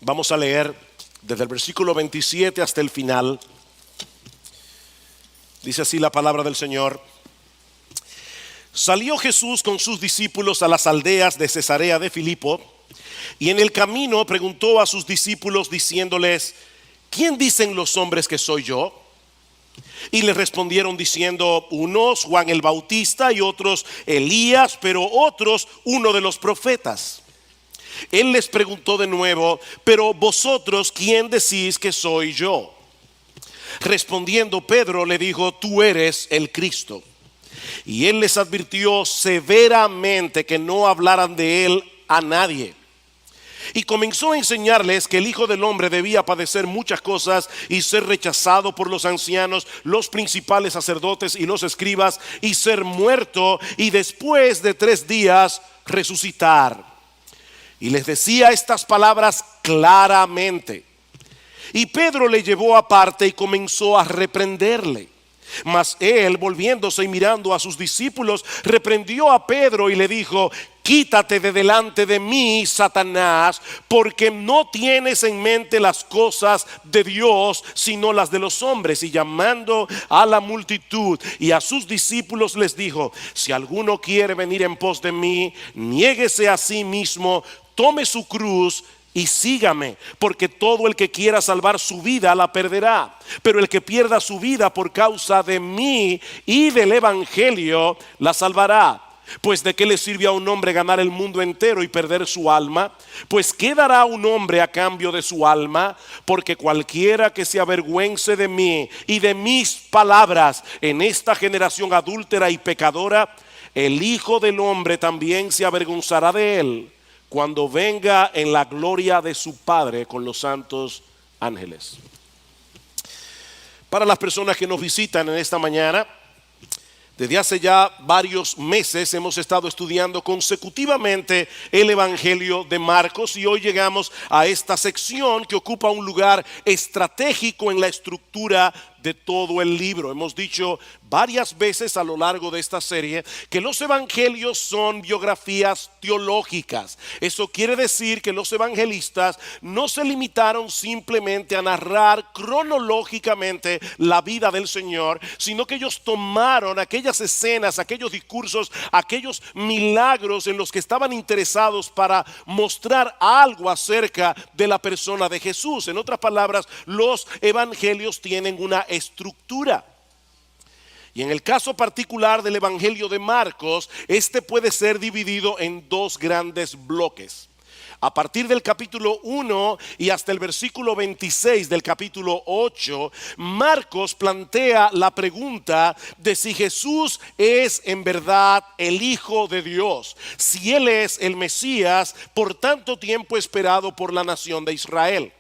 Vamos a leer desde el versículo 27 hasta el final. Dice así la palabra del Señor. Salió Jesús con sus discípulos a las aldeas de Cesarea de Filipo, y en el camino preguntó a sus discípulos diciéndoles: ¿quién dicen los hombres que soy yo? Y le respondieron diciendo: unos Juan el Bautista, y otros Elías, pero otros uno de los profetas. Él les preguntó de nuevo: pero vosotros, ¿quién decís que soy yo? Respondiendo Pedro le dijo: tú eres el Cristo. Y él les advirtió severamente que no hablaran de él a nadie. Y comenzó a enseñarles que el Hijo del Hombre debía padecer muchas cosas y ser rechazado por los ancianos, los principales sacerdotes y los escribas, y ser muerto y después de 3 días resucitar. Y les decía estas palabras claramente. Y Pedro le llevó aparte y comenzó a reprenderle. Mas él, volviéndose y mirando a sus discípulos, reprendió a Pedro y le dijo: quítate de delante de mí, Satanás, porque no tienes en mente las cosas de Dios, sino las de los hombres. Y llamando a la multitud y a sus discípulos les dijo: si alguno quiere venir en pos de mí, niéguese a sí mismo, tome su cruz y sígame, porque todo el que quiera salvar su vida la perderá, pero el que pierda su vida por causa de mí y del evangelio la salvará. Pues de qué le sirve a un hombre ganar el mundo entero y perder su alma? Pues qué dará un hombre a cambio de su alma. Porque cualquiera que se avergüence de mí y de mis palabras en esta generación adúltera y pecadora, el Hijo del Hombre también se avergonzará de él cuando venga en la gloria de su Padre con los santos ángeles. Para las personas que nos visitan en esta mañana, desde hace ya varios meses hemos estado estudiando consecutivamente el Evangelio de Marcos, y hoy llegamos a esta sección que ocupa un lugar estratégico en la estructura de todo el libro. Hemos dicho varias veces a lo largo de esta serie que los evangelios son biografías teológicas. Eso quiere decir que los evangelistas no se limitaron simplemente a narrar cronológicamente la vida del Señor, sino que ellos tomaron aquellas escenas, aquellos discursos, aquellos milagros en los que estaban interesados para mostrar algo acerca de la persona de Jesús. En otras palabras, los evangelios tienen una estructura. Y en el caso particular del Evangelio de Marcos, este puede ser dividido en 2 grandes bloques. A partir del capítulo 1 y hasta el versículo 26 del capítulo 8, Marcos plantea la pregunta de si Jesús es en verdad el Hijo de Dios, si Él es el Mesías por tanto tiempo esperado por la nación de Israel.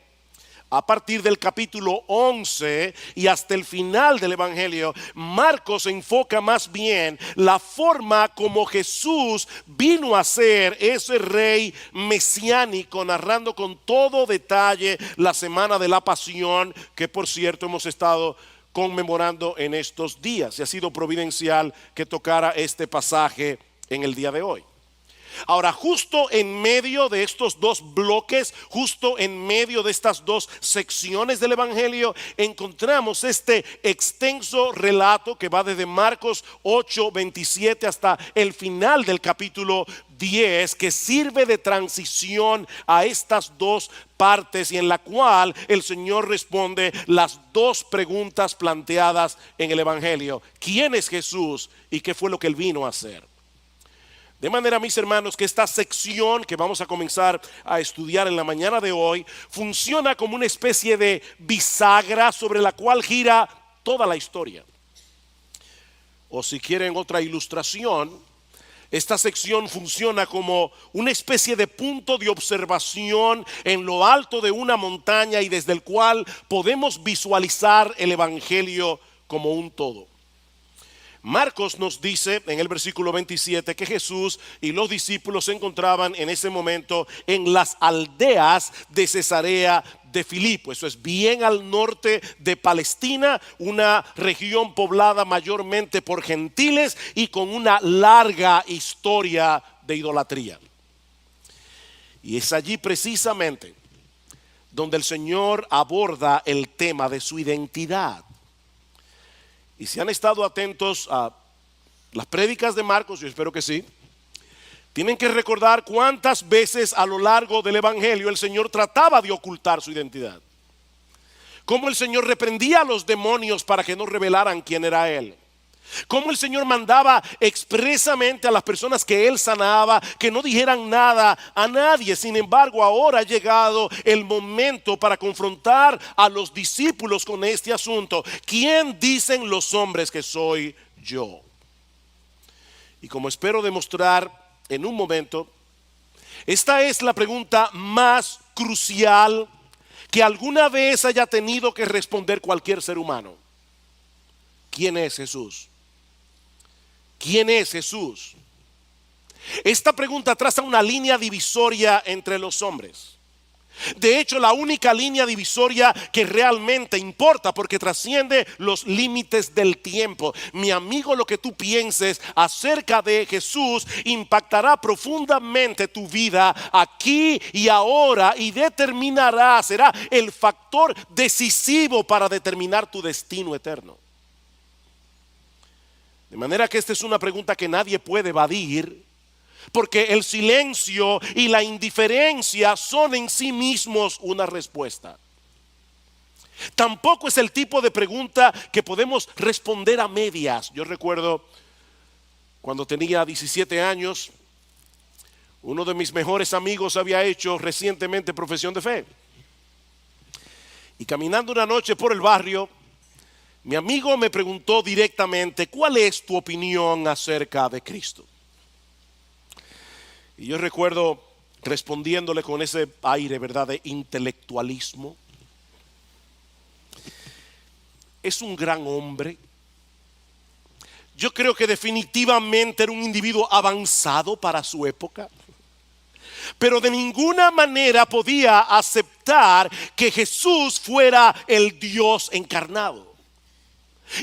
A partir del capítulo 11 y hasta el final del Evangelio, Marcos enfoca más bien la forma como Jesús vino a ser ese rey mesiánico, narrando con todo detalle la semana de la pasión, que por cierto hemos estado conmemorando en estos días, y ha sido providencial que tocara este pasaje en el día de hoy. Ahora, justo en medio de estos 2 bloques, justo en medio de estas 2 secciones del Evangelio, encontramos este extenso relato que va desde Marcos 8:27 hasta el final del capítulo 10, que sirve de transición a estas 2 partes, y en la cual el Señor responde las 2 preguntas planteadas en el Evangelio: ¿quién es Jesús y qué fue lo que Él vino a hacer? De manera, mis hermanos, que esta sección que vamos a comenzar a estudiar en la mañana de hoy funciona como una especie de bisagra sobre la cual gira toda la historia. O si quieren otra ilustración, esta sección funciona como una especie de punto de observación en lo alto de una montaña, y desde el cual podemos visualizar el Evangelio como un todo. Marcos nos dice en el versículo 27 que Jesús y los discípulos se encontraban en ese momento en las aldeas de Cesarea de Filipo. Eso es bien al norte de Palestina, una región poblada mayormente por gentiles y con una larga historia de idolatría. Y es allí precisamente donde el Señor aborda el tema de su identidad. Y si han estado atentos a las prédicas de Marcos, yo espero que sí, tienen que recordar cuántas veces a lo largo del Evangelio el Señor trataba de ocultar su identidad. Cómo el Señor reprendía a los demonios para que no revelaran quién era Él. Cómo el Señor mandaba expresamente a las personas que Él sanaba que no dijeran nada a nadie. Sin embargo, ahora ha llegado el momento para confrontar a los discípulos con este asunto. ¿Quién dicen los hombres que soy yo? Y como espero demostrar en un momento, esta es la pregunta más crucial que alguna vez haya tenido que responder cualquier ser humano. ¿Quién es Jesús? ¿Quién es Jesús? Esta pregunta traza una línea divisoria entre los hombres. De hecho, la única línea divisoria que realmente importa, porque trasciende los límites del tiempo. Mi amigo, lo que tú pienses acerca de Jesús impactará profundamente tu vida aquí y ahora y determinará, será el factor decisivo para determinar tu destino eterno. De manera que esta es una pregunta que nadie puede evadir, porque el silencio y la indiferencia son en sí mismos una respuesta. Tampoco es el tipo de pregunta que podemos responder a medias. Yo recuerdo cuando tenía 17 años, uno de mis mejores amigos había hecho recientemente profesión de fe. Y caminando una noche por el barrio, mi amigo me preguntó directamente: ¿cuál es tu opinión acerca de Cristo? Y yo recuerdo respondiéndole con ese aire, ¿verdad?, de intelectualismo. Es un gran hombre. Yo creo que definitivamente era un individuo avanzado para su época, pero de ninguna manera podía aceptar que Jesús fuera el Dios encarnado.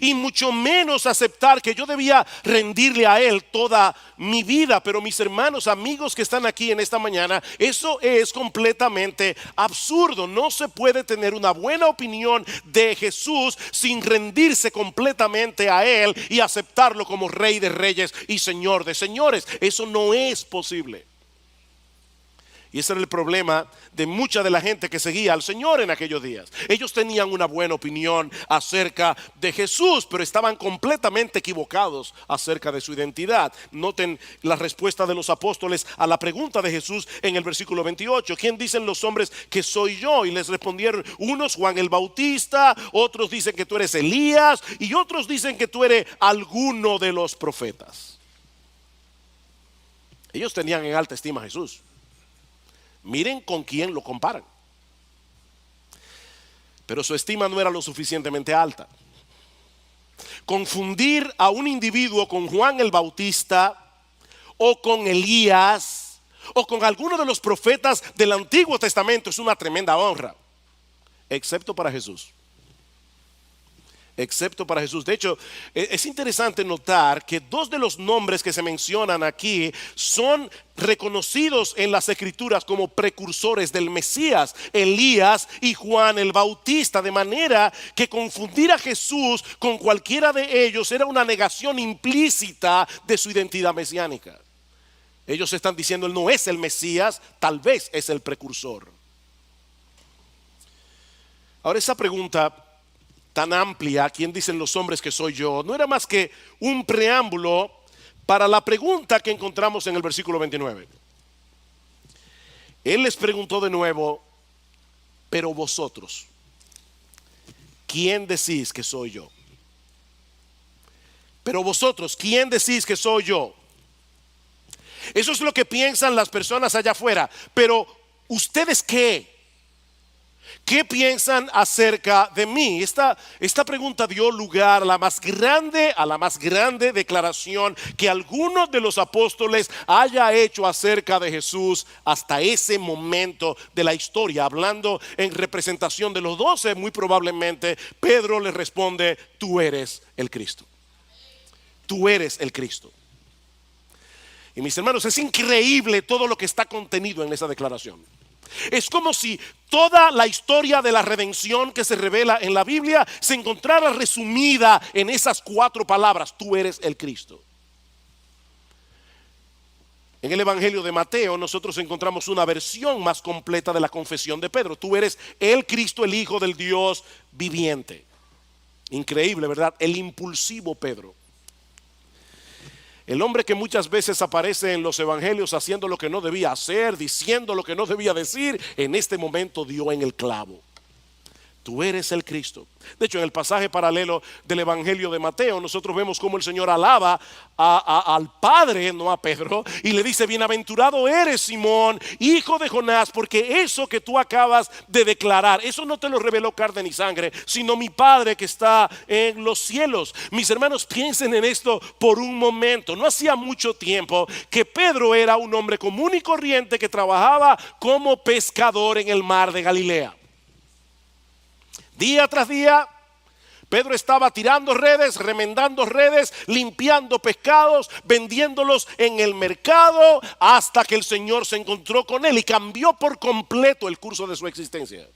Y mucho menos aceptar que yo debía rendirle a Él toda mi vida. Pero mis hermanos, amigos que están aquí en esta mañana, eso es completamente absurdo. No se puede tener una buena opinión de Jesús sin rendirse completamente a Él y aceptarlo como Rey de Reyes y Señor de Señores. Eso no es posible. Y ese era el problema de mucha de la gente que seguía al Señor en aquellos días. Ellos tenían una buena opinión acerca de Jesús, pero estaban completamente equivocados acerca de su identidad. Noten la respuesta de los apóstoles a la pregunta de Jesús en el versículo 28. ¿Quién dicen los hombres que soy yo? Y les respondieron unos: Juan el Bautista, otros dicen que tú eres Elías y otros dicen que tú eres alguno de los profetas. Ellos tenían en alta estima a Jesús. Miren con quién lo comparan. Pero su estima no era lo suficientemente alta. Confundir a un individuo con Juan el Bautista o con Elías o con alguno de los profetas del Antiguo Testamento es una tremenda honra, excepto para Jesús. Excepto para Jesús. De hecho, es interesante notar que dos de los nombres que se mencionan aquí son reconocidos en las Escrituras como precursores del Mesías: Elías y Juan el Bautista. De manera que confundir a Jesús con cualquiera de ellos era una negación implícita de su identidad mesiánica. Ellos están diciendo: Él no es el Mesías, tal vez es el precursor. Ahora, esa pregunta tan amplia, ¿quién dicen los hombres que soy yo?, no era más que un preámbulo para la pregunta que encontramos en el versículo 29. Él les preguntó de nuevo: pero vosotros, ¿quién decís que soy yo? Pero vosotros, ¿quién decís que soy yo? Eso es lo que piensan las personas allá afuera. Pero ¿ustedes qué? ¿Qué piensan acerca de mí? Esta pregunta dio lugar a la más grande declaración que alguno de los apóstoles haya hecho acerca de Jesús hasta ese momento de la historia. Hablando en representación de los 12, muy probablemente Pedro le responde: tú eres el Cristo. Tú eres el Cristo. Y mis hermanos, es increíble todo lo que está contenido en esa declaración. Es como si toda la historia de la redención que se revela en la Biblia se encontrara resumida en esas 4 palabras: tú eres el Cristo. En el Evangelio de Mateo nosotros encontramos una versión más completa de la confesión de Pedro: tú eres el Cristo, el Hijo del Dios viviente. Increíble, ¿verdad? El impulsivo Pedro. El hombre que muchas veces aparece en los evangelios haciendo lo que no debía hacer, diciendo lo que no debía decir, en este momento dio en el clavo. Tú eres el Cristo. De hecho, en el pasaje paralelo del Evangelio de Mateo, nosotros vemos cómo el Señor alaba al Padre, no a Pedro, y le dice: bienaventurado eres, Simón, hijo de Jonás, porque eso que tú acabas de declarar, eso no te lo reveló carne ni sangre, sino mi Padre que está en los cielos. Mis hermanos, piensen en esto por un momento. No hacía mucho tiempo que Pedro era un hombre común y corriente que trabajaba como pescador en el mar de Galilea. Día tras día, Pedro estaba tirando redes, remendando redes, limpiando pescados, vendiéndolos en el mercado, hasta que el Señor se encontró con él y cambió por completo el curso de su existencia.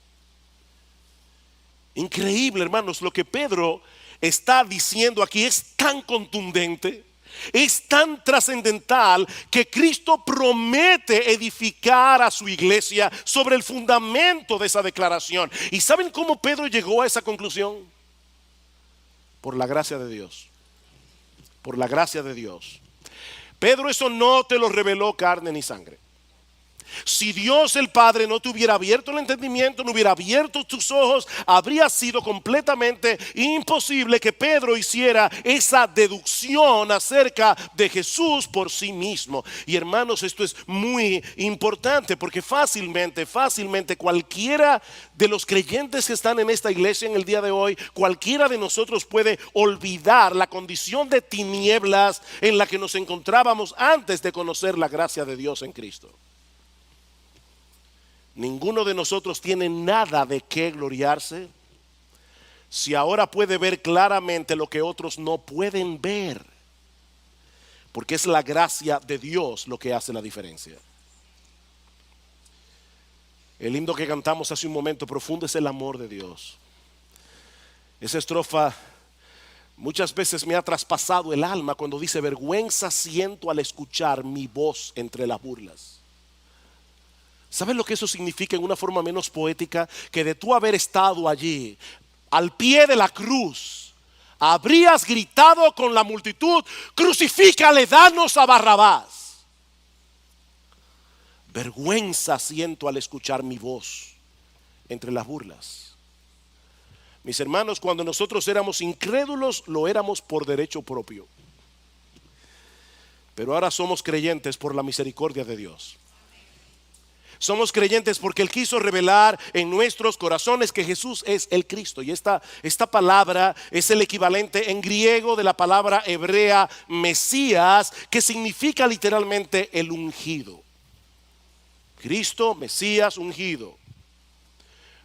Increíble, hermanos, lo que Pedro está diciendo aquí es tan contundente, es tan trascendental, que Cristo promete edificar a su iglesia sobre el fundamento de esa declaración. ¿Y saben cómo Pedro llegó a esa conclusión? Por la gracia de Dios. Por la gracia de Dios. Pedro, eso no te lo reveló carne ni sangre. Si Dios el Padre no te hubiera abierto el entendimiento, no hubiera abierto tus ojos, habría sido completamente imposible que Pedro hiciera esa deducción acerca de Jesús por sí mismo. Y hermanos, esto es muy importante, porque fácilmente cualquiera de los creyentes que están en esta iglesia en el día de hoy, cualquiera de nosotros puede olvidar la condición de tinieblas en la que nos encontrábamos antes de conocer la gracia de Dios en Cristo. Ninguno de nosotros tiene nada de qué gloriarse si ahora puede ver claramente lo que otros no pueden ver, porque es la gracia de Dios lo que hace la diferencia. El himno que cantamos hace un momento: profundo es el amor de Dios. Esa estrofa muchas veces me ha traspasado el alma cuando dice: vergüenza siento al escuchar mi voz entre las burlas. ¿Sabes lo que eso significa en una forma menos poética? Que de tú haber estado allí, al pie de la cruz, habrías gritado con la multitud: crucifícale, danos a Barrabás. Vergüenza siento al escuchar mi voz entre las burlas. Mis hermanos, cuando nosotros éramos incrédulos, lo éramos por derecho propio. Pero ahora somos creyentes por la misericordia de Dios. Somos creyentes porque Él quiso revelar en nuestros corazones que Jesús es el Cristo. Y esta palabra es el equivalente en griego de la palabra hebrea Mesías, que significa literalmente el ungido. Cristo, Mesías, ungido.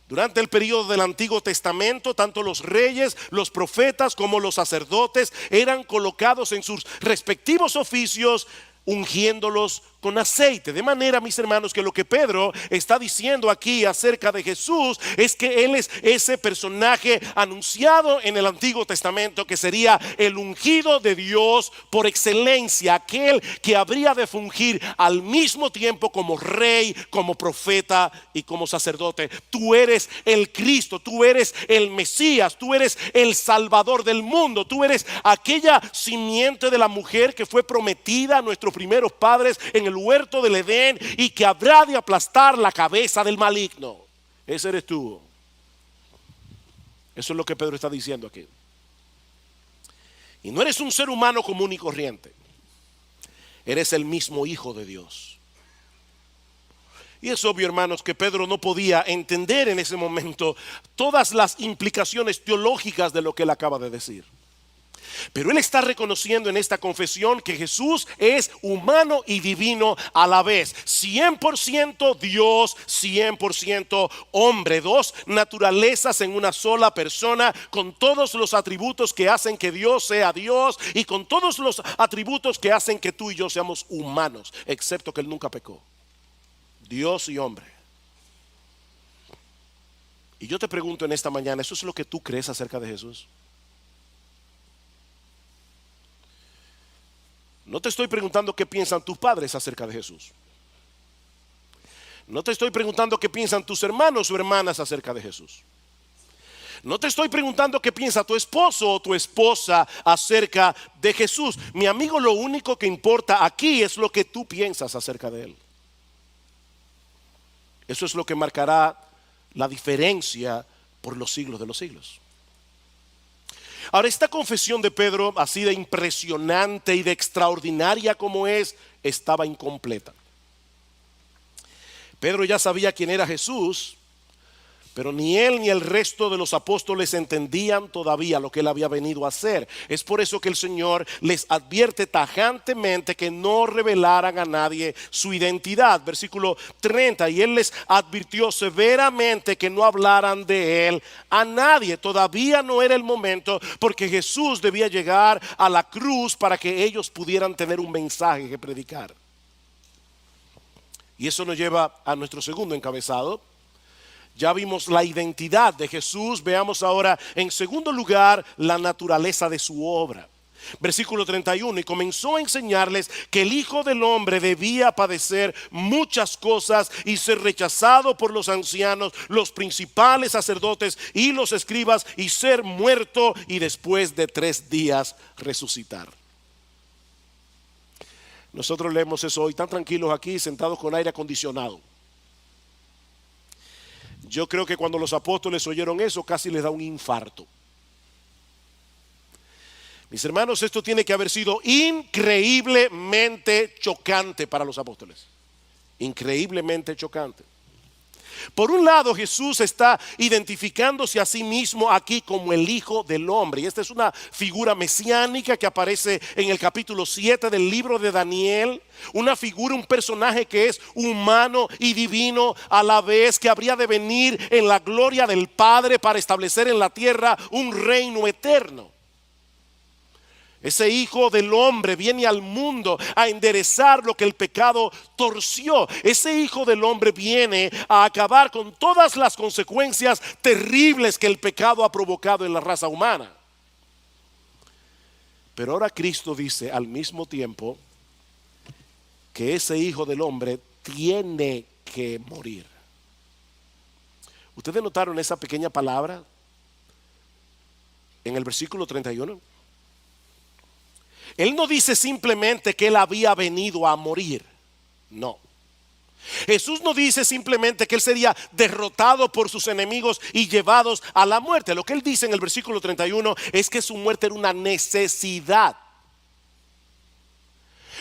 Durante el periodo del Antiguo Testamento, tanto los reyes, los profetas como los sacerdotes eran colocados en sus respectivos oficios, ungiéndolos con aceite. De manera, mis hermanos, que lo que Pedro está diciendo aquí acerca de Jesús es que Él es ese personaje anunciado en el Antiguo Testamento, que sería el ungido de Dios por excelencia, aquel que habría de fungir al mismo tiempo como rey, como profeta y como sacerdote. Tú eres el Cristo, tú eres el Mesías, tú eres el Salvador del mundo, tú eres aquella simiente de la mujer que fue prometida a nuestros primeros padres en el huerto del Edén y que habrá de aplastar la cabeza del maligno. Ese eres tú. Eso es lo que Pedro está diciendo aquí. Y no eres un ser humano común y corriente. Eres el mismo Hijo de Dios. Y es obvio, hermanos, que Pedro no podía entender en ese momento todas las implicaciones teológicas de lo que él acaba de decir. Pero él está reconociendo en esta confesión que Jesús es humano y divino a la vez. 100% Dios, 100% hombre. Dos naturalezas en una sola persona, con todos los atributos que hacen que Dios sea Dios y con todos los atributos que hacen que tú y yo seamos humanos, excepto que él nunca pecó. Dios y hombre. Y yo te pregunto en esta mañana, ¿eso es lo que tú crees acerca de Jesús? No te estoy preguntando qué piensan tus padres acerca de Jesús. No te estoy preguntando qué piensan tus hermanos o hermanas acerca de Jesús. No te estoy preguntando qué piensa tu esposo o tu esposa acerca de Jesús. Mi amigo, lo único que importa aquí es lo que tú piensas acerca de Él. Eso es lo que marcará la diferencia por los siglos de los siglos. Ahora, esta confesión de Pedro, así de impresionante y de extraordinaria como es, estaba incompleta. Pedro ya sabía quién era Jesús, pero ni él ni el resto de los apóstoles entendían todavía lo que él había venido a hacer. Es por eso que el Señor les advierte tajantemente que no revelaran a nadie su identidad. Versículo 30, y él les advirtió severamente que no hablaran de él a nadie. Todavía no era el momento, porque Jesús debía llegar a la cruz para que ellos pudieran tener un mensaje que predicar. Y eso nos lleva a nuestro segundo encabezado. Ya vimos la identidad de Jesús. Veamos ahora en segundo lugar la naturaleza de su obra. Versículo 31, y comenzó a enseñarles que el Hijo del Hombre debía padecer muchas cosas y ser rechazado por los ancianos, los principales sacerdotes y los escribas, y ser muerto y después de 3 días resucitar. Nosotros leemos eso hoy tan tranquilos aquí, sentados con aire acondicionado. Yo creo que cuando los apóstoles oyeron eso, casi les da un infarto. Mis hermanos, esto tiene que haber sido increíblemente chocante para los apóstoles. Increíblemente chocante. Por un lado, Jesús está identificándose a sí mismo aquí como el Hijo del Hombre. Y esta es una figura mesiánica que aparece en el capítulo 7 del libro de Daniel. Una figura, un personaje que es humano y divino a la vez, que habría de venir en la gloria del Padre para establecer en la tierra un reino eterno. Ese Hijo del Hombre viene al mundo a enderezar lo que el pecado torció. Ese Hijo del Hombre viene a acabar con todas las consecuencias terribles que el pecado ha provocado en la raza humana. Pero ahora Cristo dice al mismo tiempo que ese Hijo del Hombre tiene que morir. ¿Ustedes notaron esa pequeña palabra en el versículo 31? Él no dice simplemente que él había venido a morir. No. Jesús no dice simplemente que él sería derrotado por sus enemigos y llevados a la muerte. Lo que él dice en el versículo 31 es que su muerte era una necesidad.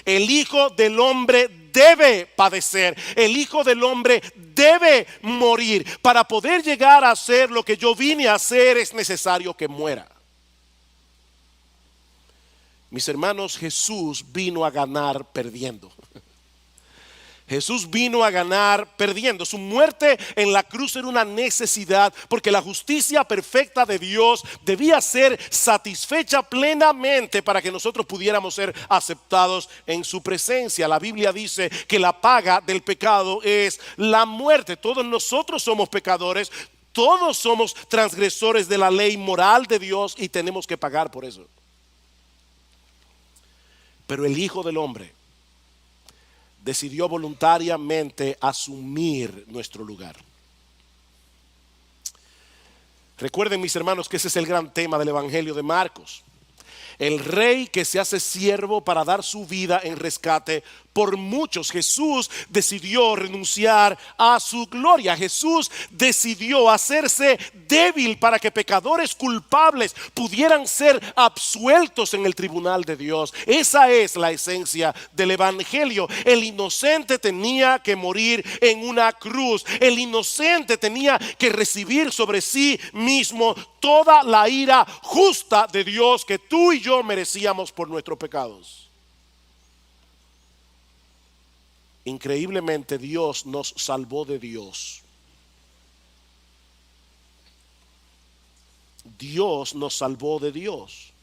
El Hijo del Hombre debe padecer. El Hijo del Hombre debe morir. Para poder llegar a hacer lo que yo vine a hacer, es necesario que muera. Mis hermanos, Jesús vino a ganar perdiendo. Jesús vino a ganar perdiendo. Su muerte en la cruz era una necesidad, porque la justicia perfecta de Dios debía ser satisfecha plenamente para que nosotros pudiéramos ser aceptados en su presencia. La Biblia dice que la paga del pecado es la muerte. Todos nosotros somos pecadores, todos somos transgresores de la ley moral de Dios y tenemos que pagar por eso. Pero el Hijo del Hombre decidió voluntariamente asumir nuestro lugar. Recuerden, mis hermanos, que ese es el gran tema del Evangelio de Marcos. El rey que se hace siervo para dar su vida en rescate por muchos. Jesús decidió renunciar a su gloria. Jesús decidió hacerse débil para que pecadores culpables pudieran ser absueltos en el tribunal de Dios. Esa es la esencia del evangelio. El inocente tenía que morir en una cruz. El inocente tenía que recibir sobre sí mismo toda la ira justa de Dios que tú y yo merecíamos por nuestros pecados. Increíblemente, Dios nos salvó de Dios. Dios nos salvó de Dios.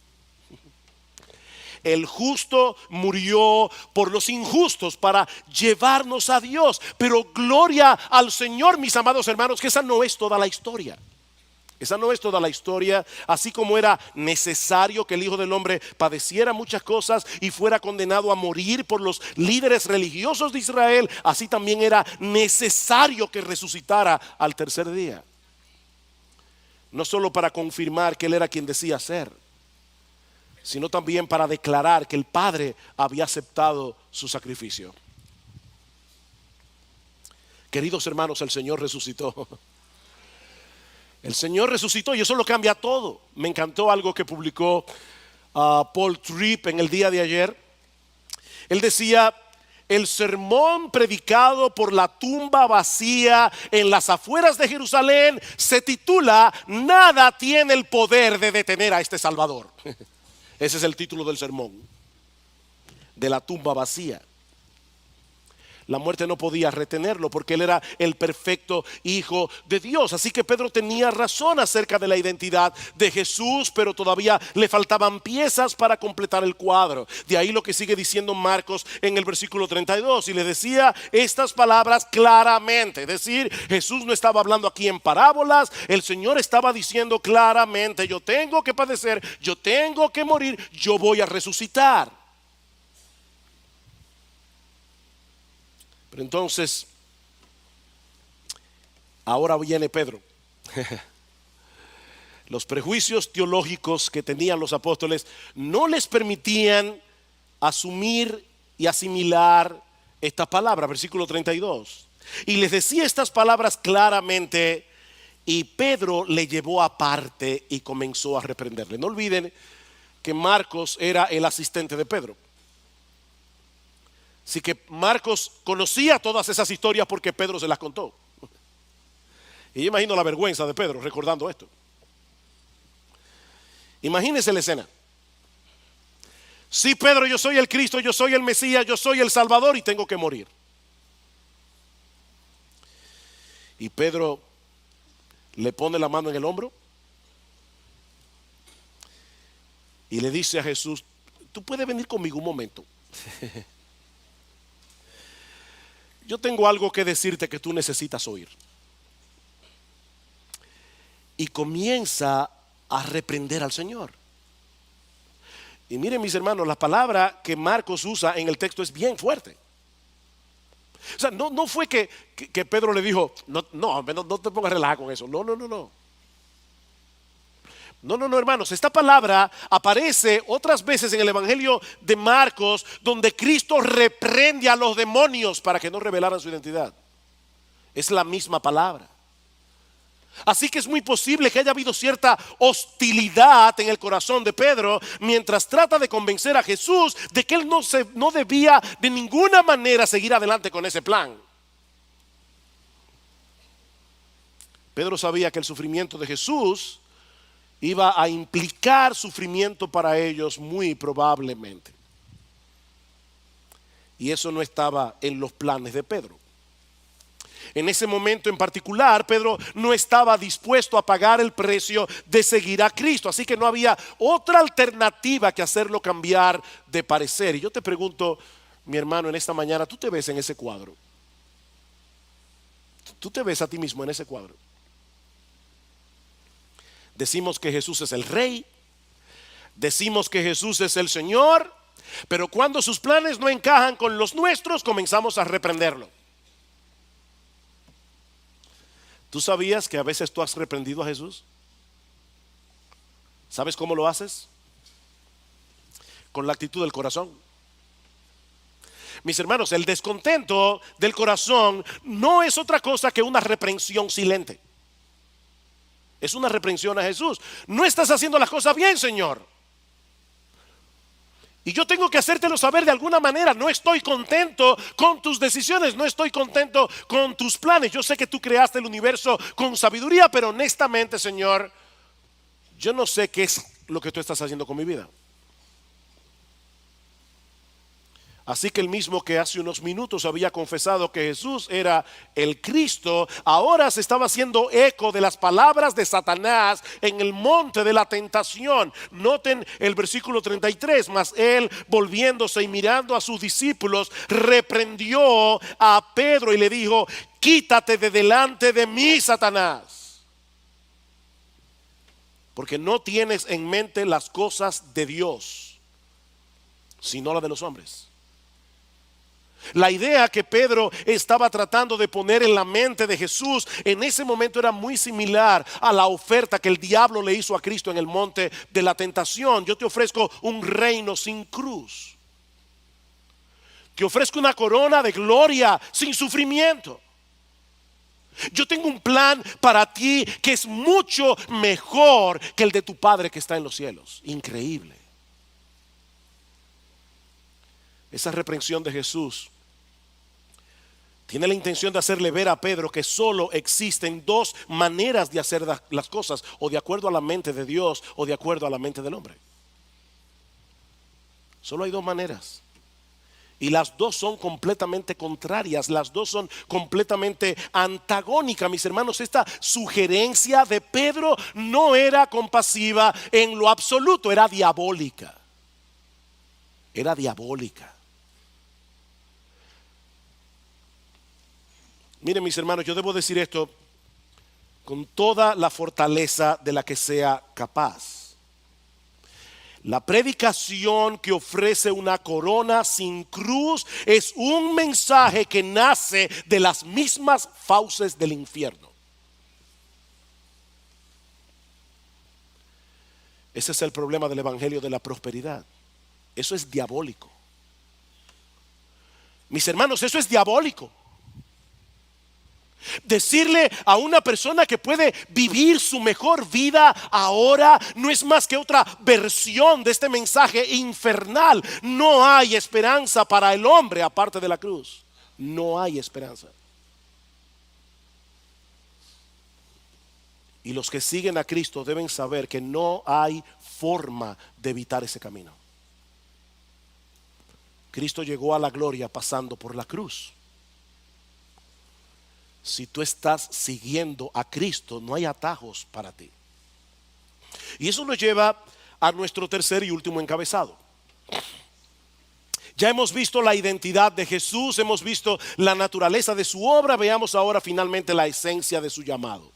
El justo murió por los injustos para llevarnos a Dios. Pero gloria al Señor, mis amados hermanos, que esa no es toda la historia. Esa no es toda la historia. Así como era necesario que el Hijo del Hombre padeciera muchas cosas y fuera condenado a morir por los líderes religiosos de Israel, así también era necesario que resucitara al tercer día. No solo para confirmar que Él era quien decía ser, sino también para declarar que el Padre había aceptado su sacrificio. Queridos hermanos, el Señor resucitó. El Señor resucitó y eso lo cambia todo. Me encantó algo que publicó Paul Tripp en el día de ayer. Él decía: el sermón predicado por la tumba vacía en las afueras de Jerusalén se titula "Nada tiene el poder de detener a este Salvador". Ese es el título del sermón, de la tumba vacía. La muerte no podía retenerlo porque Él era el perfecto Hijo de Dios. Así que Pedro tenía razón acerca de la identidad de Jesús, pero todavía le faltaban piezas para completar el cuadro. De ahí lo que sigue diciendo Marcos en el versículo 32. Y le decía estas palabras claramente. Es decir, Jesús no estaba hablando aquí en parábolas. El Señor estaba diciendo claramente: yo tengo que padecer, yo tengo que morir, yo voy a resucitar. Pero entonces, ahora viene Pedro. Los prejuicios teológicos que tenían los apóstoles no les permitían asumir y asimilar esta palabra, versículo 32. Y les decía estas palabras claramente, y Pedro le llevó aparte y comenzó a reprenderle. No olviden que Marcos era el asistente de Pedro. Así que Marcos conocía todas esas historias porque Pedro se las contó. Y yo imagino la vergüenza de Pedro recordando esto. Imagínense la escena. Sí, Pedro, yo soy el Cristo, yo soy el Mesías, yo soy el Salvador y tengo que morir. Y Pedro le pone la mano en el hombro y le dice a Jesús: tú puedes venir conmigo un momento. Yo tengo algo que decirte que tú necesitas oír. Y comienza a reprender al Señor. Y miren, mis hermanos, la palabra que Marcos usa en el texto es bien fuerte. O sea, no fue que Pedro le dijo: no te pongas relajar con eso. No, hermanos, esta palabra aparece otras veces en el Evangelio de Marcos, donde Cristo reprende a los demonios para que no revelaran su identidad. Es la misma palabra. Así que es muy posible que haya habido cierta hostilidad en el corazón de Pedro mientras trata de convencer a Jesús de que él no debía de ninguna manera seguir adelante con ese plan. Pedro sabía que el sufrimiento de Jesús iba a implicar sufrimiento para ellos muy probablemente. Y eso no estaba en los planes de Pedro. En ese momento en particular, Pedro no estaba dispuesto a pagar el precio de seguir a Cristo. Así que no había otra alternativa que hacerlo cambiar de parecer. Y yo te pregunto, mi hermano, en esta mañana, ¿tú te ves en ese cuadro? ¿Tú te ves a ti mismo en ese cuadro? Decimos que Jesús es el Rey, decimos que Jesús es el Señor, pero cuando sus planes no encajan con los nuestros, comenzamos a reprenderlo. ¿Tú sabías que a veces tú has reprendido a Jesús? ¿Sabes cómo lo haces? Con la actitud del corazón. Mis hermanos, el descontento del corazón no es otra cosa que una reprensión silente. Es una reprensión a Jesús. No estás haciendo las cosas bien, Señor. Y yo tengo que hacértelo saber de alguna manera. No estoy contento con tus decisiones, no estoy contento con tus planes. Yo sé que tú creaste el universo con sabiduría, pero honestamente, Señor, yo no sé qué es lo que tú estás haciendo con mi vida. Así que el mismo que hace unos minutos había confesado que Jesús era el Cristo, ahora se estaba haciendo eco de las palabras de Satanás en el monte de la tentación. Noten el versículo 33, mas él, volviéndose y mirando a sus discípulos, reprendió a Pedro y le dijo: quítate de delante de mí, Satanás, porque no tienes en mente las cosas de Dios, sino las de los hombres. La idea que Pedro estaba tratando de poner en la mente de Jesús en ese momento era muy similar a la oferta que el diablo le hizo a Cristo en el monte de la tentación. Yo te ofrezco un reino sin cruz. Te ofrezco una corona de gloria sin sufrimiento. Yo tengo un plan para ti que es mucho mejor que el de tu Padre que está en los cielos. Increíble. Esa reprensión de Jesús tiene la intención de hacerle ver a Pedro que solo existen dos maneras de hacer las cosas: o de acuerdo a la mente de Dios o de acuerdo a la mente del hombre. Solo hay dos maneras. Y las dos son completamente contrarias, las dos son completamente antagónicas, mis hermanos. Esta sugerencia de Pedro no era compasiva en lo absoluto, era diabólica. Era diabólica. Miren, mis hermanos, yo debo decir esto con toda la fortaleza de la que sea capaz. La predicación que ofrece una corona sin cruz es un mensaje que nace de las mismas fauces del infierno. Ese es el problema del evangelio de la prosperidad. Eso es diabólico. Mis hermanos, eso es diabólico. Decirle a una persona que puede vivir su mejor vida ahora no es más que otra versión de este mensaje infernal. No hay esperanza para el hombre aparte de la cruz. No hay esperanza. Y los que siguen a Cristo deben saber que no hay forma de evitar ese camino. Cristo llegó a la gloria pasando por la cruz. Si tú estás siguiendo a Cristo, no hay atajos para ti. Y eso nos lleva a nuestro tercer y último encabezado. Ya hemos visto la identidad de Jesús, hemos visto la naturaleza de su obra. Veamos ahora finalmente la esencia de su llamado.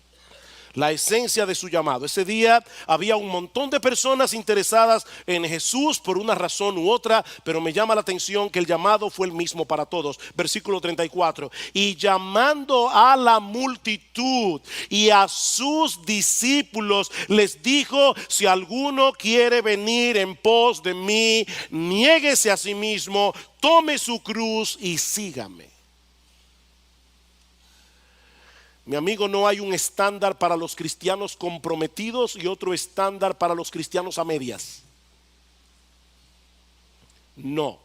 La esencia de su llamado. Ese día había un montón de personas interesadas en Jesús por una razón u otra, pero me llama la atención que el llamado fue el mismo para todos. Versículo 34. Y llamando a la multitud y a sus discípulos, les dijo: si alguno quiere venir en pos de mí, niéguese a sí mismo, tome su cruz y sígame. Mi amigo, no hay un estándar para los cristianos comprometidos y otro estándar para los cristianos a medias. No.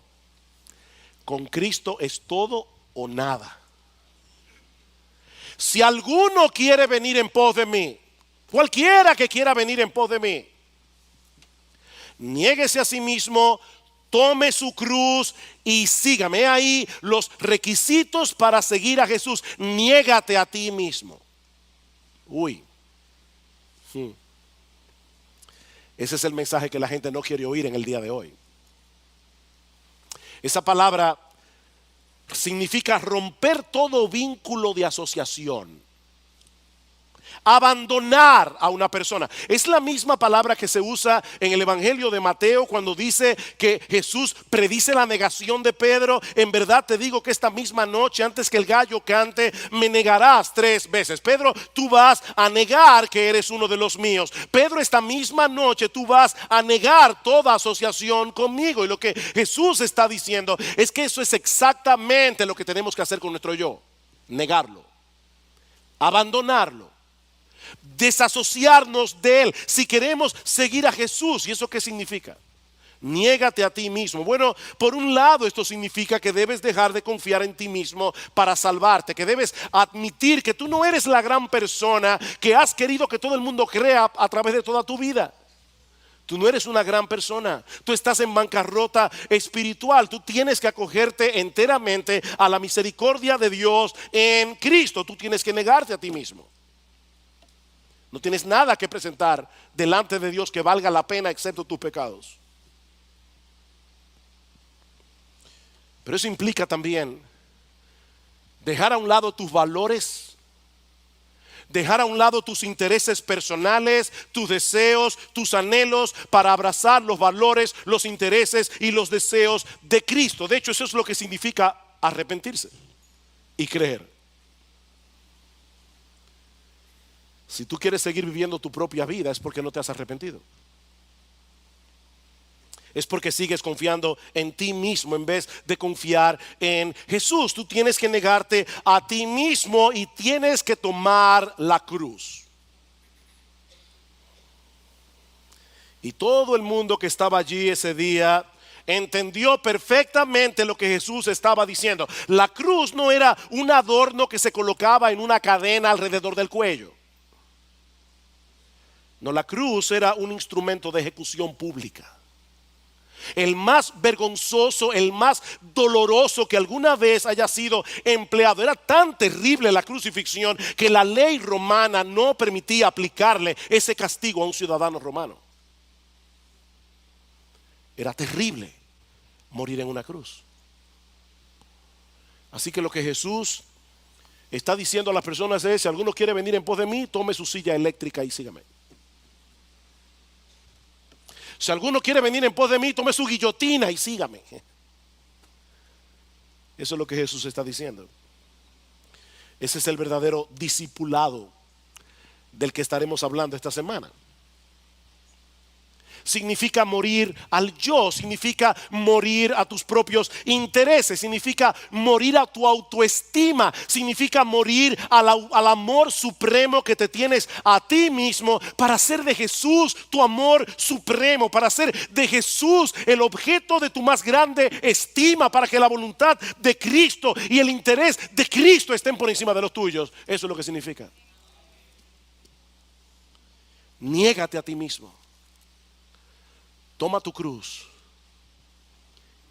Con Cristo es todo o nada. Si alguno quiere venir en pos de mí, cualquiera que quiera venir en pos de mí, niéguese a sí mismo, tome su cruz y sígame. Ahí los requisitos para seguir a Jesús. Niégate a ti mismo. Ese es el mensaje que la gente no quiere oír en el día de hoy. Esa palabra significa romper todo vínculo de asociación. Abandonar a una persona. Es la misma palabra que se usa en el Evangelio de Mateo cuando dice que Jesús predice la negación de Pedro. En verdad te digo que esta misma noche, antes que el gallo cante, me negarás 3 veces. Pedro, tú vas a negar que eres uno de los míos. Pedro, esta misma noche tú vas a negar toda asociación conmigo. Y lo que Jesús está diciendo es que eso es exactamente lo que tenemos que hacer con nuestro yo. Negarlo, abandonarlo, desasociarnos de él si queremos seguir a Jesús. ¿Y eso qué significa? Niégate a ti mismo. Bueno, por un lado esto significa que debes dejar de confiar en ti mismo para salvarte, que debes admitir que tú no eres la gran persona que has querido que todo el mundo crea a través de toda tu vida. Tú no eres una gran persona. Tú estás en bancarrota espiritual. Tú tienes que acogerte enteramente a la misericordia de Dios en Cristo. Tú tienes que negarte a ti mismo. No tienes nada que presentar delante de Dios que valga la pena excepto tus pecados. Pero eso implica también dejar a un lado tus valores, dejar a un lado tus intereses personales, tus deseos, tus anhelos, para abrazar los valores, los intereses y los deseos de Cristo. De hecho, eso es lo que significa arrepentirse y creer. Si tú quieres seguir viviendo tu propia vida, es porque no te has arrepentido. Es porque sigues confiando en ti mismo en vez de confiar en Jesús. Tú tienes que negarte a ti mismo y tienes que tomar la cruz. Y todo el mundo que estaba allí ese día entendió perfectamente lo que Jesús estaba diciendo. La cruz no era un adorno que se colocaba en una cadena alrededor del cuello. No, la cruz era un instrumento de ejecución pública. El más vergonzoso, el más doloroso que alguna vez haya sido empleado. Era tan terrible la crucifixión que la ley romana no permitía aplicarle ese castigo a un ciudadano romano. Era terrible morir en una cruz. Así que lo que Jesús está diciendo a las personas es: si alguno quiere venir en pos de mí, tome su silla eléctrica y sígame. Si alguno quiere venir en pos de mí, tome su guillotina y sígame. Eso es lo que Jesús está diciendo. Ese es el verdadero discipulado del que estaremos hablando esta semana. Significa morir al yo, significa morir a tus propios intereses, significa morir a tu autoestima, significa morir al amor supremo que te tienes a ti mismo, para hacer de Jesús tu amor supremo, para hacer de Jesús el objeto de tu más grande estima, para que la voluntad de Cristo y el interés de Cristo estén por encima de los tuyos. Eso es lo que significa. Niégate a ti mismo. Toma tu cruz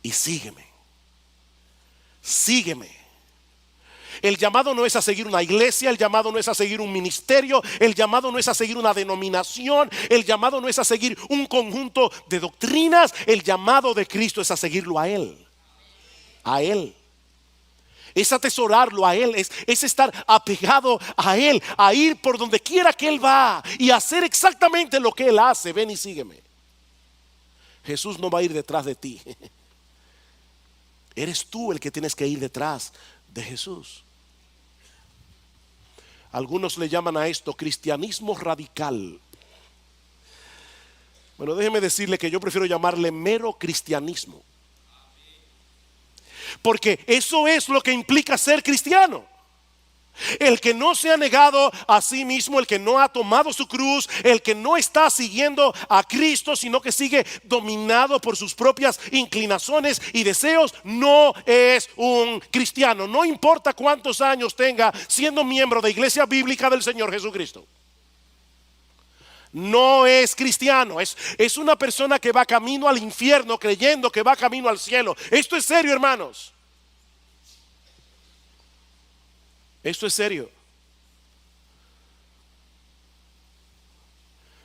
y sígueme. Sígueme. El llamado no es a seguir una iglesia, el llamado no es a seguir un ministerio, el llamado no es a seguir una denominación, el llamado no es a seguir un conjunto de doctrinas. El llamado de Cristo es a seguirlo a Él. A Él. Es atesorarlo a Él, es estar apegado a Él, a ir por donde quiera que Él va y hacer exactamente lo que Él hace. Ven y sígueme. Jesús no va a ir detrás de ti. Eres tú el que tienes que ir detrás de Jesús. Algunos le llaman a esto cristianismo radical. Bueno, déjeme decirle que yo prefiero llamarle mero cristianismo. Porque eso es lo que implica ser cristiano. El que no se ha negado a sí mismo, el que no ha tomado su cruz, el que no está siguiendo a Cristo, sino que sigue dominado por sus propias inclinaciones y deseos, no es un cristiano. No importa cuántos años tenga siendo miembro de Iglesia Bíblica del Señor Jesucristo. No es cristiano, es una persona que va camino al infierno creyendo que va camino al cielo. Esto es serio, hermanos. Esto es serio.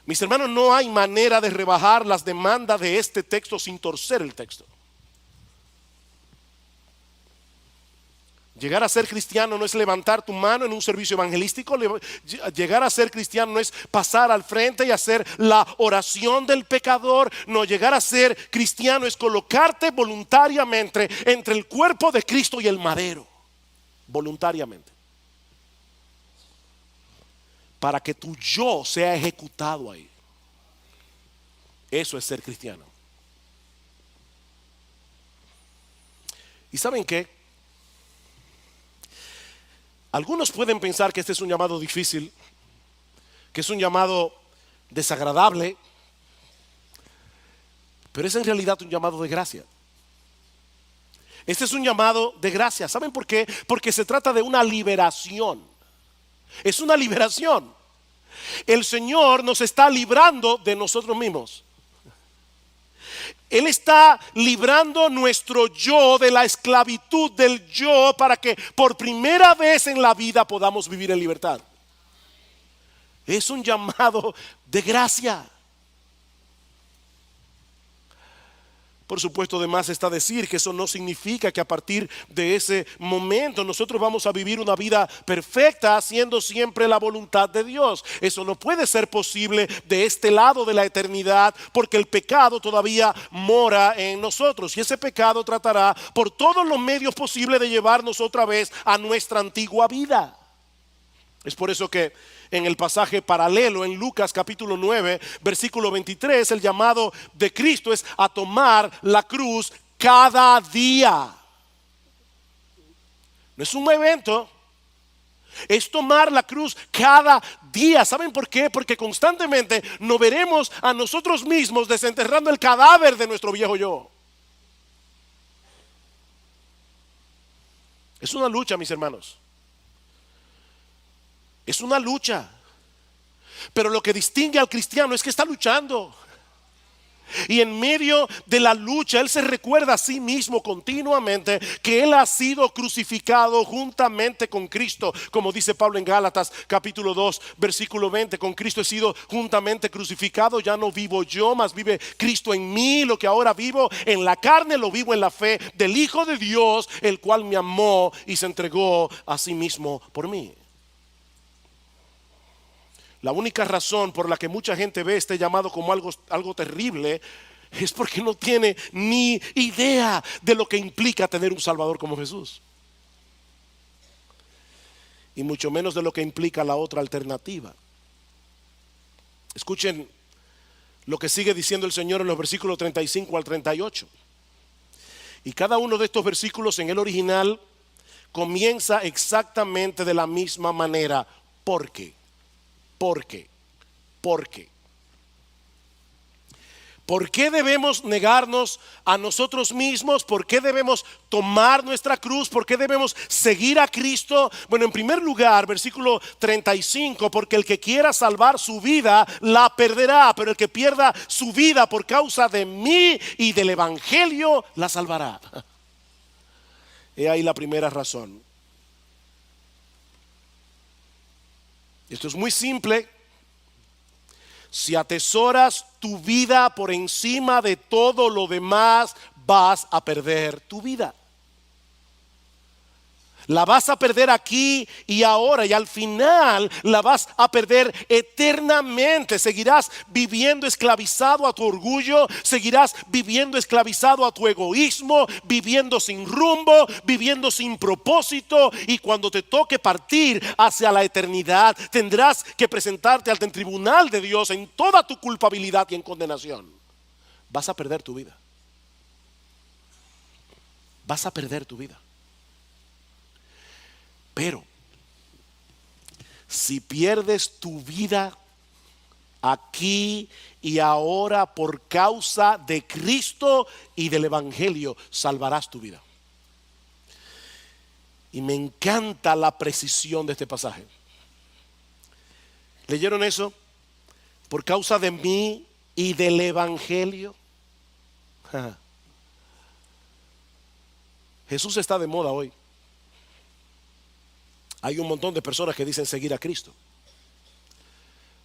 Mis hermanos, no hay manera de rebajar las demandas de este texto sin torcer el texto. Llegar a ser cristiano no es levantar tu mano en un servicio evangelístico. Llegar a ser cristiano no es pasar al frente y hacer la oración del pecador. No, llegar a ser cristiano es colocarte voluntariamente entre el cuerpo de Cristo y el madero. Voluntariamente. Para que tu yo sea ejecutado ahí. Eso es ser cristiano. ¿Y saben qué? Algunos pueden pensar que este es un llamado difícil, que es un llamado desagradable, pero es en realidad un llamado de gracia. Este es un llamado de gracia. ¿Saben por qué? Porque se trata de una liberación. Es una liberación. El Señor nos está librando de nosotros mismos. Él está librando nuestro yo de la esclavitud del yo para que por primera vez en la vida podamos vivir en libertad. Es un llamado de gracia. Por supuesto, además está decir que eso no significa que a partir de ese momento nosotros vamos a vivir una vida perfecta haciendo siempre la voluntad de Dios. Eso no puede ser posible de este lado de la eternidad, porque el pecado todavía mora en nosotros y ese pecado tratará por todos los medios posibles de llevarnos otra vez a nuestra antigua vida. Es por eso que en el pasaje paralelo en Lucas capítulo 9 versículo 23, el llamado de Cristo es a tomar la cruz cada día. No es un evento, es tomar la cruz cada día. ¿Saben por qué? Porque constantemente nos veremos a nosotros mismos desenterrando el cadáver de nuestro viejo yo. Es una lucha, mis hermanos. Es una lucha. Pero lo que distingue al cristiano es que está luchando. Y en medio de la lucha él se recuerda a sí mismo continuamente que él ha sido crucificado juntamente con Cristo, como dice Pablo en Gálatas capítulo 2 versículo 20. Con Cristo he sido juntamente crucificado, ya no vivo yo, mas vive Cristo en mí. Lo que ahora vivo en la carne lo vivo en la fe del Hijo de Dios, el cual me amó y se entregó a sí mismo por mí. La única razón por la que mucha gente ve este llamado como algo terrible es porque no tiene ni idea de lo que implica tener un Salvador como Jesús. Y mucho menos de lo que implica la otra alternativa. Escuchen lo que sigue diciendo el Señor en los versículos 35 al 38. Y cada uno de estos versículos en el original comienza exactamente de la misma manera. ¿Por qué? ¿Por qué? ¿Por qué? ¿Por qué debemos negarnos a nosotros mismos? ¿Por qué debemos tomar nuestra cruz? ¿Por qué debemos seguir a Cristo? Bueno, en primer lugar, versículo 35, porque el que quiera salvar su vida la perderá, pero el que pierda su vida por causa de mí y del evangelio la salvará. He ahí la primera razón. Esto es muy simple. Si atesoras tu vida por encima de todo lo demás, vas a perder tu vida. La vas a perder aquí y ahora, y al final la vas a perder eternamente. Seguirás viviendo esclavizado a tu orgullo, seguirás viviendo esclavizado a tu egoísmo, viviendo sin rumbo, viviendo sin propósito, y cuando te toque partir hacia la eternidad tendrás que presentarte ante el tribunal de Dios en toda tu culpabilidad y en condenación. Vas a perder tu vida. Vas a perder tu vida. Pero si pierdes tu vida aquí y ahora por causa de Cristo y del evangelio, salvarás tu vida. Y me encanta la precisión de este pasaje. ¿Leyeron eso? Por causa de mí y del evangelio. Jesús está de moda hoy. Hay un montón de personas que dicen seguir a Cristo.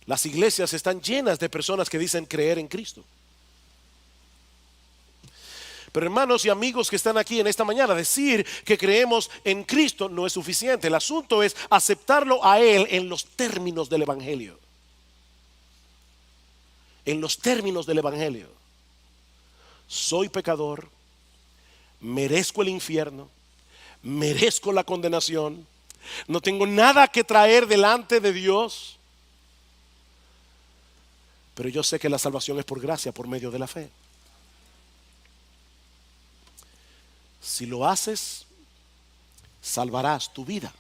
Las iglesias están llenas de personas que dicen creer en Cristo. Pero hermanos y amigos que están aquí en esta mañana, decir que creemos en Cristo no es suficiente. El asunto es aceptarlo a Él en los términos del evangelio. En los términos del evangelio. Soy pecador, merezco el infierno, merezco la condenación. No tengo nada que traer delante de Dios, pero yo sé que la salvación es por gracia, por medio de la fe. Si lo haces, salvarás tu vida.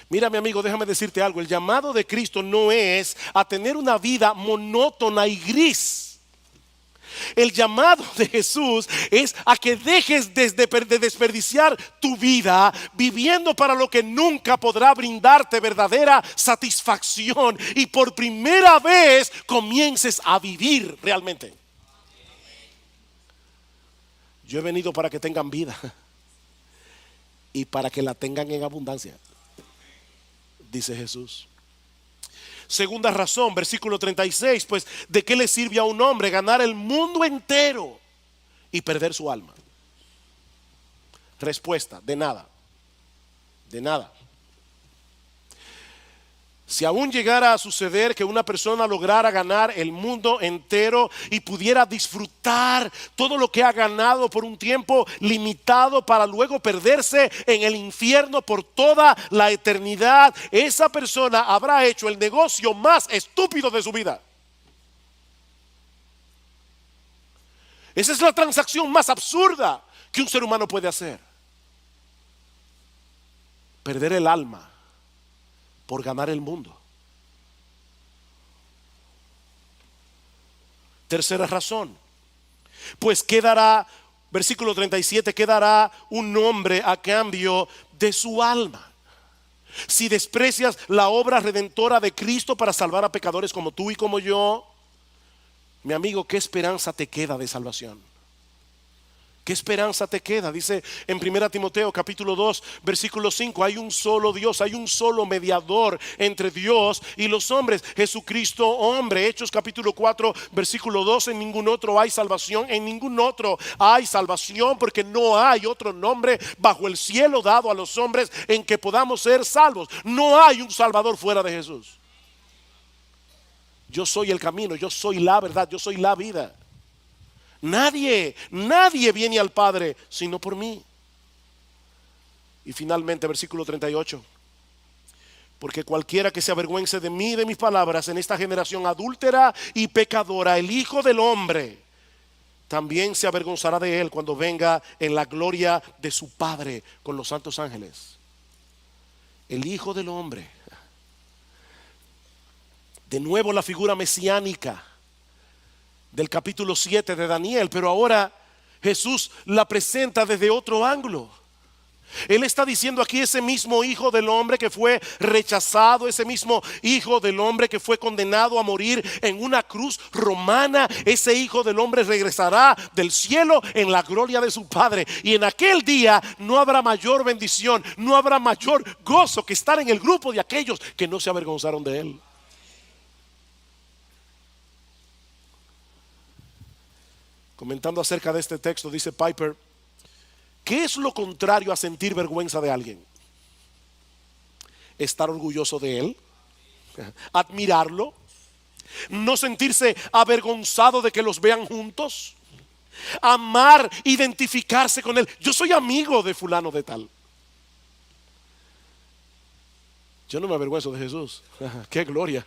Mira, mi amigo, déjame decirte algo. El llamado de Cristo no es a tener una vida monótona y gris. El llamado de Jesús es a que dejes de desperdiciar tu vida viviendo para lo que nunca podrá brindarte verdadera satisfacción, y por primera vez comiences a vivir realmente. Yo he venido para que tengan vida y para que la tengan en abundancia, dice Jesús. Segunda razón, versículo 36, pues ¿de qué le sirve a un hombre ganar el mundo entero y perder su alma? Respuesta, de nada, de nada. Si aún llegara a suceder que una persona lograra ganar el mundo entero y pudiera disfrutar todo lo que ha ganado por un tiempo limitado para luego perderse en el infierno por toda la eternidad, esa persona habrá hecho el negocio más estúpido de su vida. Esa es la transacción más absurda que un ser humano puede hacer. Perder el alma por ganar el mundo. Tercera razón, pues quedará, versículo 37, quedará un hombre a cambio de su alma. Si desprecias la obra redentora de Cristo para salvar a pecadores como tú y como yo, mi amigo, ¿qué esperanza te queda de salvación? ¿Qué esperanza te queda? Dice en 1 Timoteo capítulo 2 versículo 5, hay un solo Dios, hay un solo mediador entre Dios y los hombres, Jesucristo hombre. Hechos capítulo 4 versículo 12, en ningún otro hay salvación, en ningún otro hay salvación, porque no hay otro nombre bajo el cielo dado a los hombres en que podamos ser salvos. No hay un salvador fuera de Jesús. Yo soy el camino, yo soy la verdad, yo soy la vida. Nadie viene al Padre sino por mí. Y finalmente versículo 38, porque cualquiera que se avergüence de mí y de mis palabras en esta generación adúltera y pecadora, el Hijo del Hombre también se avergonzará de él cuando venga en la gloria de su Padre con los santos ángeles. El Hijo del Hombre, de nuevo la figura mesiánica del capítulo 7 de Daniel, pero ahora Jesús la presenta desde otro ángulo. Él está diciendo aquí, ese mismo Hijo del Hombre que fue rechazado, ese mismo Hijo del Hombre que fue condenado a morir en una cruz romana, ese Hijo del Hombre regresará del cielo en la gloria de su Padre. Y en aquel día no habrá mayor bendición, no habrá mayor gozo que estar en el grupo de aquellos que no se avergonzaron de Él. Comentando acerca de este texto, dice Piper, ¿qué es lo contrario a sentir vergüenza de alguien? Estar orgulloso de él, admirarlo, no sentirse avergonzado de que los vean juntos, amar, identificarse con él. Yo soy amigo de fulano de tal. Yo no me avergüenzo de Jesús. ¡Qué gloria!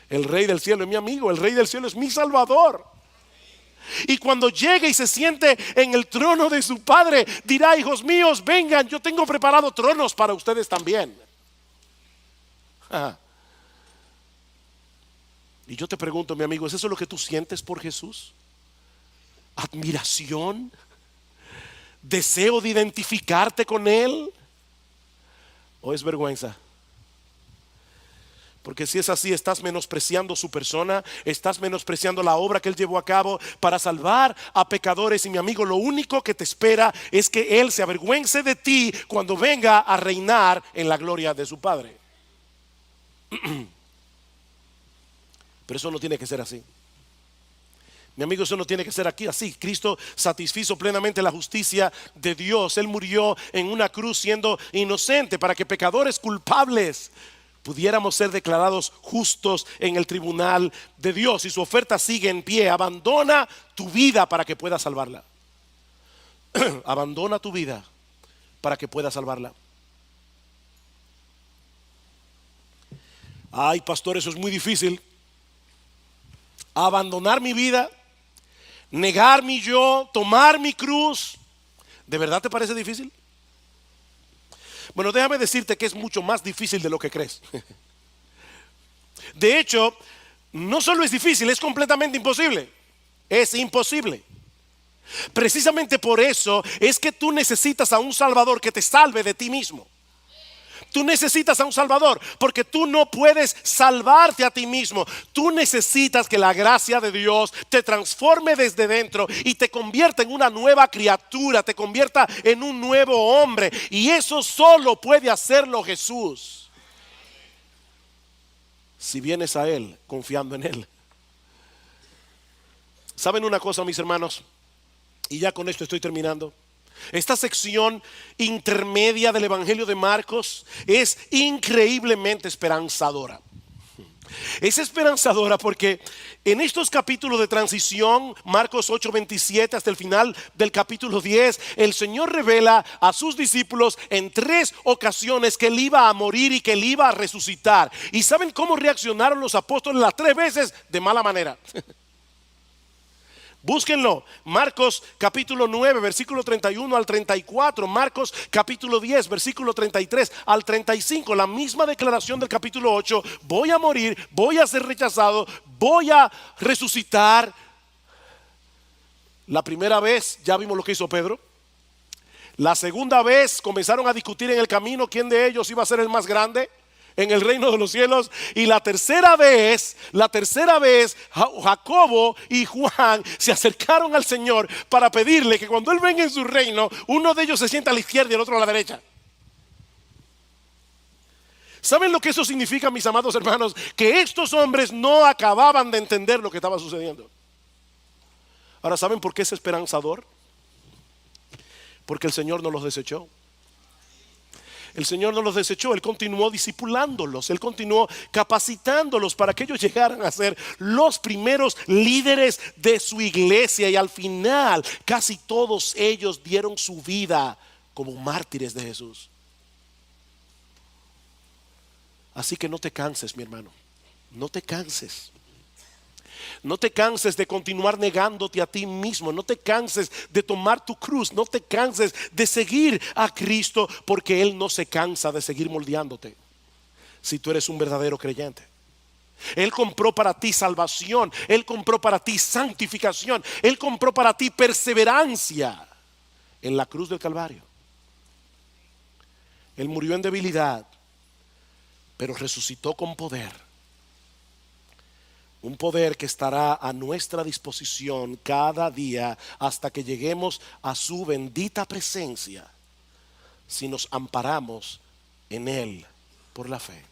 El Rey del cielo es mi amigo, el Rey del cielo es mi Salvador. Y cuando llegue y se siente en el trono de su Padre, dirá: hijos míos, vengan, yo tengo preparado tronos para ustedes también. Y yo te pregunto, mi amigo, ¿es eso lo que tú sientes por Jesús? ¿Admiración? ¿Deseo de identificarte con Él? ¿O es vergüenza? Porque si es así, estás menospreciando su persona, estás menospreciando la obra que Él llevó a cabo para salvar a pecadores. Y mi amigo, lo único que te espera es que Él se avergüence de ti cuando venga a reinar en la gloria de su Padre. Pero eso no tiene que ser así. Mi amigo, eso no tiene que ser aquí así. Cristo satisfizo plenamente la justicia de Dios. Él murió en una cruz siendo inocente para que pecadores culpables pudiéramos ser declarados justos en el tribunal de Dios. Y su oferta sigue en pie: abandona tu vida para que puedas salvarla. Abandona tu vida para que puedas salvarla. Ay, pastor, eso es muy difícil. Abandonar mi vida, negar mi yo, tomar mi cruz, ¿de verdad te parece difícil? Bueno, déjame decirte que es mucho más difícil de lo que crees. De hecho, no solo es difícil, es completamente imposible. Es imposible. Precisamente por eso es que tú necesitas a un Salvador que te salve de ti mismo. Tú necesitas a un Salvador porque tú no puedes salvarte a ti mismo. Tú necesitas que la gracia de Dios te transforme desde dentro y te convierta en una nueva criatura, te convierta en un nuevo hombre. Y eso solo puede hacerlo Jesús. Si vienes a Él confiando en Él. ¿Saben una cosa, mis hermanos? Y ya con esto estoy terminando. Esta sección intermedia del Evangelio de Marcos es increíblemente esperanzadora. Es esperanzadora porque en estos capítulos de transición, Marcos 8:27 hasta el final del capítulo 10, el Señor revela a sus discípulos en 3 ocasiones que Él iba a morir y que Él iba a resucitar. ¿Y saben cómo reaccionaron los apóstoles las 3 veces? De mala manera. Búsquenlo, Marcos capítulo 9, versículo 31 al 34, Marcos capítulo 10, versículo 33 al 35, la misma declaración del capítulo 8, voy a morir, voy a ser rechazado, voy a resucitar. La primera vez ya vimos lo que hizo Pedro. La segunda vez comenzaron a discutir en el camino quién de ellos iba a ser el más grande en el reino de los cielos. Y la tercera vez Jacobo y Juan se acercaron al Señor para pedirle que cuando Él venga en su reino, uno de ellos se sienta a la izquierda y el otro a la derecha. ¿Saben lo que eso significa, mis amados hermanos? Que estos hombres no acababan de entender lo que estaba sucediendo. Ahora, ¿saben por qué es esperanzador? Porque el Señor no los desechó. El Señor no los desechó, Él continuó discipulándolos, Él continuó capacitándolos para que ellos llegaran a ser los primeros líderes de su iglesia. Y al final casi todos ellos dieron su vida como mártires de Jesús. Así que no te canses, mi hermano, no te canses. No te canses de continuar negándote a ti mismo. No te canses de tomar tu cruz. No te canses de seguir a Cristo, porque Él no se cansa de seguir moldeándote. Si tú eres un verdadero creyente, Él compró para ti salvación. Él compró para ti santificación. Él compró para ti perseverancia en la cruz del Calvario. Él murió en debilidad, pero resucitó con poder. Un poder que estará a nuestra disposición cada día hasta que lleguemos a su bendita presencia, si nos amparamos en Él por la fe.